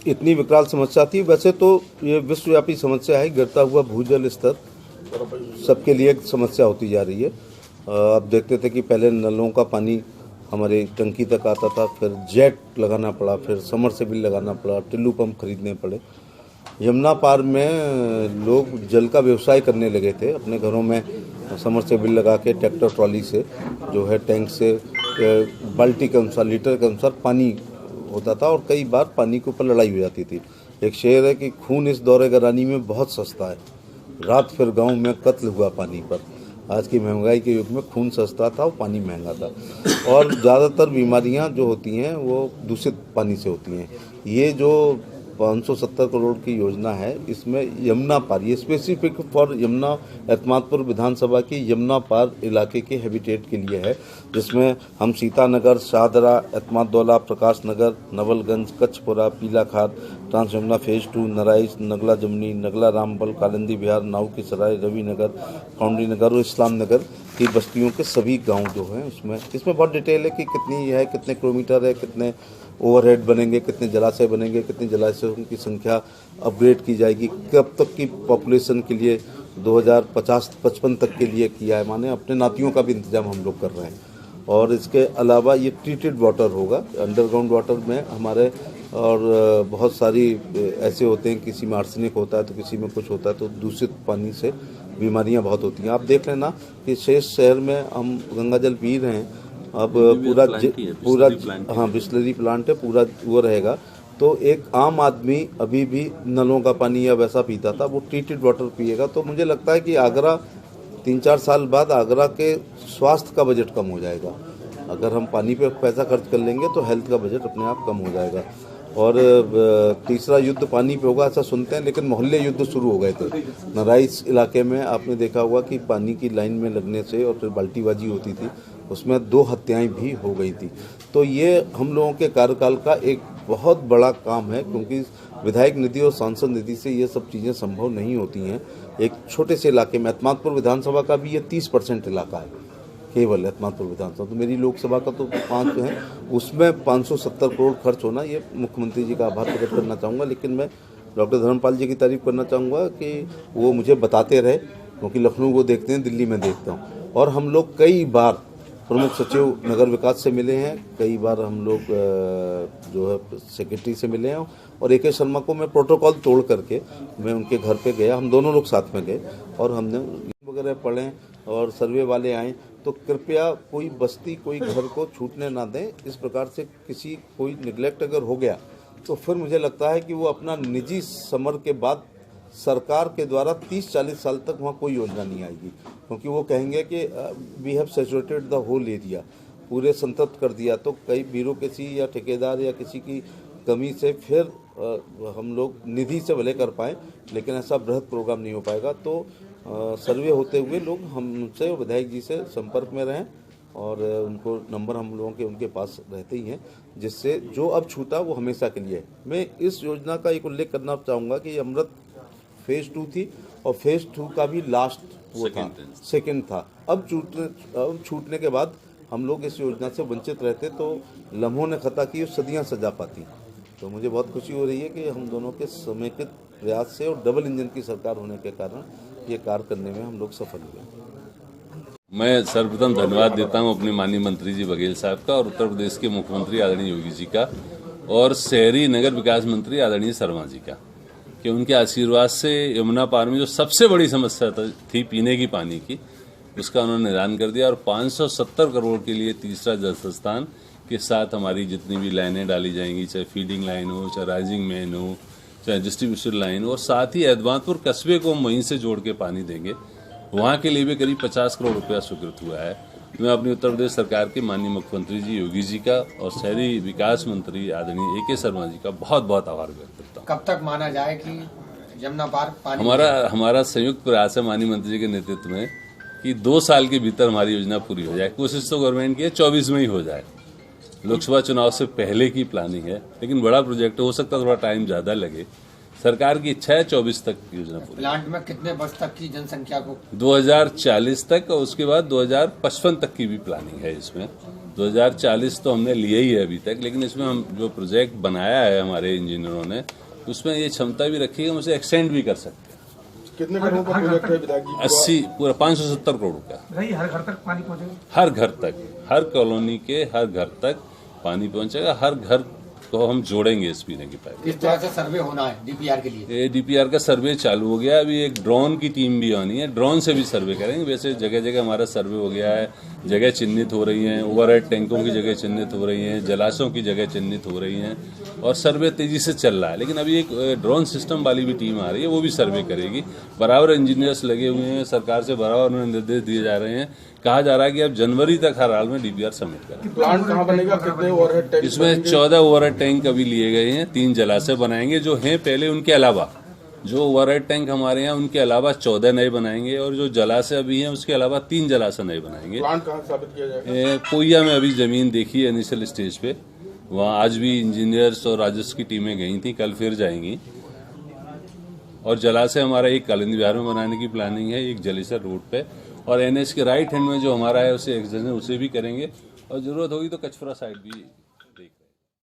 इतनी विकराल समस्या थी। वैसे तो ये विश्वव्यापी समस्या है, गिरता हुआ भूजल स्तर सबके लिए एक समस्या होती जा रही है। अब देखते थे कि पहले नलों का पानी हमारे टंकी तक आता था, फिर जेट लगाना पड़ा, फिर समरसेबिल लगाना पड़ा, टिल्लू पंप खरीदने पड़े। यमुना पार में लोग जल का व्यवसाय करने लगे थे, अपने घरों में समरसेबिल लगा के ट्रैक्टर ट्रॉली से जो है टैंक से बाल्टी के अनुसार, लीटर के अनुसार पानी होता था और कई बार पानी के ऊपर लड़ाई हो जाती थी। एक शेर है कि खून इस दौरे गरानी में बहुत सस्ता है, रात फिर गांव में कत्ल हुआ पानी पर। आज की महंगाई के युग में खून सस्ता था और पानी महंगा था, और ज़्यादातर बीमारियां जो होती हैं वो दूषित पानी से होती हैं। ये जो 570 करोड़ की योजना है, इसमें यमुना पार, ये स्पेसिफिक फॉर यमुना एतमादपुर विधानसभा की यमुना पार इलाके के हैबिटेट के लिए है, जिसमें हम सीतानगर, शाहदरा, एतमादौला, प्रकाश नगर, नवलगंज, कच्छपुरा, पीलाखार, ट्रांस यमुना फेज 2, नराइच, नगला जमनी, नगला रामबल, कालिंदी विहार, नाऊ की सराय, रवि नगर, कौंडी नगर और इस्लाम नगर की बस्तियों के सभी गांव जो हैं इसमें बहुत डिटेल है कि कितनी है, कितने किलोमीटर है, कितने ओवरहेड बनेंगे, कितने जलाशय बनेंगे, कितने जलाशयों की संख्या अपग्रेड की जाएगी, कब तक की पॉपुलेशन के लिए 2050-55 तक के लिए किया है। माने अपने नातियों का भी इंतजाम हम लोग कर रहे हैं। और इसके अलावा ये ट्रीटेड वाटर होगा, अंडरग्राउंड वाटर में हमारे, और बहुत सारी ऐसे होते हैं, किसी में आर्सेनिक होता है तो किसी में कुछ होता है, तो दूषित पानी से बीमारियां बहुत होती हैं। आप देख लेना कि शेष शहर में हम गंगा जल पी रहे हैं, अब पूरा हाँ बिस्लरी प्लांट है, पूरा वो रहेगा। तो एक आम आदमी अभी भी नलों का पानी या वैसा पीता था, वो ट्रीटेड वाटर पिएगा। तो मुझे लगता है कि आगरा 3-4 साल बाद आगरा के स्वास्थ्य का बजट कम हो जाएगा। अगर हम पानी पे पैसा खर्च कर लेंगे तो हेल्थ का बजट अपने आप कम हो जाएगा। और तीसरा युद्ध पानी पे होगा ऐसा सुनते हैं, लेकिन मोहल्ले युद्ध शुरू हो गए थे। नराइस इलाके में आपने देखा होगा कि पानी की लाइन में लगने से और फिर बाल्टीबाजी होती थी, उसमें 2 हत्याएं भी हो गई थी। तो ये हम लोगों के कार्यकाल का एक बहुत बड़ा काम है, क्योंकि विधायक निधि और सांसद निधि से ये सब चीज़ें संभव नहीं होती हैं। एक छोटे से इलाके में, एतमादपुर विधानसभा का भी ये 30% इलाका है केवल एतमादपुर विधानसभा, तो मेरी लोकसभा का तो 5 है, उसमें 570 करोड़ खर्च होना, ये मुख्यमंत्री जी का आभार प्रकट करना चाहूँगा। लेकिन मैं डॉक्टर धर्मपाल जी की तारीफ करना चाहूँगा कि वो मुझे बताते रहे, क्योंकि लखनऊ को देखते हैं, दिल्ली में देखता हूँ। और हम लोग कई बार प्रमुख सचिव नगर विकास से मिले हैं, कई बार हम लोग जो है सेक्रेटरी से मिले हैं, और AK शर्मा को मैं प्रोटोकॉल तोड़ करके मैं उनके घर पे गया, हम दोनों लोग साथ में गए और हमने वगैरह पढ़ें और सर्वे वाले आए। तो कृपया कोई बस्ती, कोई घर को छूटने ना दें। इस प्रकार से किसी कोई निगलेक्ट अगर हो गया तो फिर मुझे लगता है कि वो अपना निजी समर के बाद सरकार के द्वारा 30-40 साल तक वहाँ कोई योजना नहीं आएगी, क्योंकि वो कहेंगे कि we have saturated the whole area, पूरे संतप्त कर दिया। तो कई ब्यूरोक्रेसी या ठेकेदार या किसी की कमी से फिर हम लोग निधि से भले कर पाएँ, लेकिन ऐसा बृहद प्रोग्राम नहीं हो पाएगा। तो सर्वे होते हुए लोग हमसे, विधायक जी से संपर्क में रहें, और उनको नंबर हम लोगों के उनके पास रहते ही हैं, जिससे जो अब छूटा वो हमेशा के लिए है। मैं इस योजना का एक उल्लेख करना चाहूँगा कि अमृत फेज 2 थी, और फेज 2 का भी लास्ट वो था, सेकेंड था। अब छूटने के बाद हम लोग इस योजना से वंचित रहते तो लम्हों ने खता की सदियां सजा पाती। तो मुझे बहुत खुशी हो रही है कि हम दोनों के समेकित प्रयास से और डबल इंजन की सरकार होने के कारण ये कार्य करने में हम लोग सफल हुए। मैं सर्वप्रथम धन्यवाद देता हूं अपने माननीय मंत्री जी बघेल साहब का, और उत्तर प्रदेश के मुख्यमंत्री आदरणीय योगी जी का, और शहरी नगर विकास मंत्री आदरणीय शर्मा जी का, कि उनके आशीर्वाद से यमुना पार में जो सबसे बड़ी समस्या थी पीने की पानी की, उसका उन्होंने निदान कर दिया। और 570 करोड़ के लिए तीसरा जल संस्थान के साथ हमारी जितनी भी लाइनें डाली जाएंगी, चाहे फीडिंग लाइन हो, चाहे राइजिंग मेन हो, चाहे डिस्ट्रीब्यूशन लाइन हो, और साथ ही एतमादपुर कस्बे को हम वहीं से जोड़ के पानी देंगे, वहाँ के लिए भी करीब 50 करोड़ रुपया स्वीकृत हुआ है। मैं अपनी उत्तर प्रदेश सरकार के माननीय मुख्यमंत्री जी योगी जी का और शहरी विकास मंत्री आदरणीय AK शर्मा जी का बहुत बहुत आभार व्यक्त करता हूँ। कब तक माना जाए कि यमुना पार पानी? हमारा संयुक्त प्रयास है माननीय मंत्री जी के नेतृत्व में कि 2 साल के भीतर हमारी योजना पूरी हो जाए। कोशिश तो गवर्नमेंट की है 24 में ही हो जाए, लोकसभा चुनाव से पहले की प्लानिंग है, लेकिन बड़ा प्रोजेक्ट हो सकता है थोड़ा टाइम ज़्यादा लगे। सरकार की इच्छा है 24 तक योजना पूरी। प्लांट में कितने वर्ष तक की जनसंख्या को 2040 तक और उसके बाद 2055 तक की भी प्लानिंग है इसमें। 2040 तो हमने लिया ही है अभी तक, लेकिन इसमें हम जो प्रोजेक्ट बनाया है हमारे इंजीनियरों ने, उसमें ये क्षमता भी रखी है हम उसे एक्सटेंड भी कर सकते हैं। कितने करोड़ का प्रोजेक्ट है विधायक जी? 80 पूरा 570 करोड़ का। हर घर तक पानी पहुंचेगा? हर घर तक, हर कॉलोनी के हर घर तक पानी पहुंचेगा। हर घर को हम जोड़ेंगे इस पीने की पाइप। किस तरह से सर्वे होना है डीपीआर के लिए? ये डीपीआर का सर्वे चालू हो गया। अभी एक ड्रोन की टीम भी आनी है, ड्रोन से भी सर्वे करेंगे। वैसे जगह जगह हमारा सर्वे हो गया है, जगह चिन्हित हो रही हैं, ओवरहेड टैंकों की जगह चिन्हित हो रही हैं, जलाशयों की जगह चिन्हित हो रही हैं और सर्वे तेजी से चल रहा है। लेकिन अभी एक ड्रोन सिस्टम वाली भी टीम आ रही है, वो भी सर्वे करेगी। बराबर इंजीनियर्स लगे हुए हैं, सरकार से बराबर उन्हें निर्देश दिए जा रहे हैं। कहा जा रहा है कि अब जनवरी तक हर हाल में डीपीआर सबमिट करें। प्लांट कहाँ बनेगा? कितने ओवरहेड टैंक? इसमें 14 ओवरहेड टैंक अभी लिए गए हैं, 3 जलाशय बनाएंगे जो हैं पहले, उनके अलावा जो ओवरहेड टैंक हमारे यहाँ उनके अलावा 14 नए बनाएंगे और जो जलाशय अभी हैं उसके अलावा 3 जलाशय नए बनाएंगे। प्लांट कहाँ स्थापित किया जाएगा? पोइया में अभी जमीन देखी है इनिशियल स्टेज पे, वहाँ आज भी इंजीनियर्स और राजस्व की टीमें गई थी, कल फिर जाएंगी। और जलाशय हमारा एक कालिंदी विहार में बनाने की प्लानिंग है, एक जलेसर रोड पे, और एनएच के राइट हैंड में जो हमारा है उसे भी करेंगे और जरूरत होगी तो कचफरा साइड भी